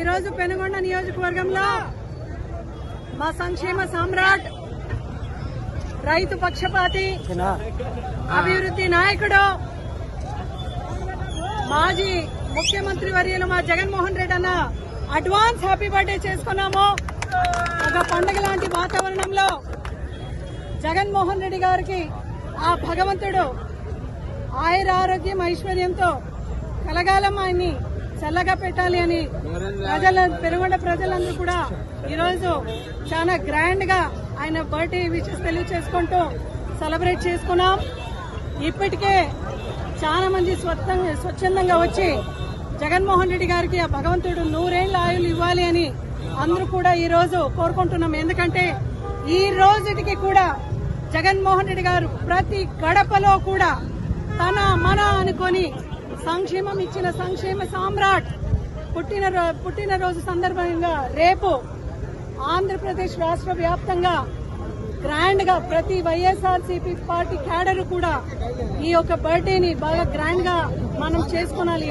ఈరోజు పెనుగొండ నియోజకవర్గంలో మా సంక్షేమ సామ్రాట్, రైతు పక్షపాతి, అభివృద్ధి నాయకుడు, మాజీ ముఖ్యమంత్రి వర్యులు మా జగన్మోహన్ రెడ్డి అన్న అడ్వాన్స్ హ్యాపీ బర్త్డే చేసుకున్నాము. ఒక పండుగ లాంటి వాతావరణంలో జగన్మోహన్ రెడ్డి గారికి ఆ భగవంతుడు ఆయుర ఆరోగ్యం ఐశ్వర్యంతో కలగాలం ఆయన్ని చల్లగా పెట్టాలి అని పెనుగొండ ప్రజలందరూ కూడా ఈరోజు చాలా గ్రాండ్ గా ఆయన బర్త్డే విషెస్ తెలియచేసుకుంటూ సెలబ్రేట్ చేసుకున్నాం. ఇప్పటికే చాలా మంది స్వచ్ఛందంగా వచ్చి జగన్మోహన్ రెడ్డి గారికి ఆ భగవంతుడు 100 ఏళ్ల ఆయులు ఇవ్వాలి అని అందరూ కూడా ఈ రోజు కోరుకుంటున్నాం. ఎందుకంటే ఈ రోజుకి కూడా జగన్మోహన్ రెడ్డి గారు ప్రతి గడపలో కూడా తన మన అనుకొని సంక్షేమం ఇచ్చిన సంక్షేమ సామ్రాట్ పుట్టినరోజు సందర్భంగా రేపు ఆంధ్రప్రదేశ్ రాష్ట్ర వ్యాప్తంగా గ్రాండ్ గా ప్రతి వైఎస్ఆర్సీపీ పార్టీ క్యాడర్ కూడా ఈ యొక్క బర్త్డేని బాగా గ్రాండ్ గా మనం చేసుకోవాలి.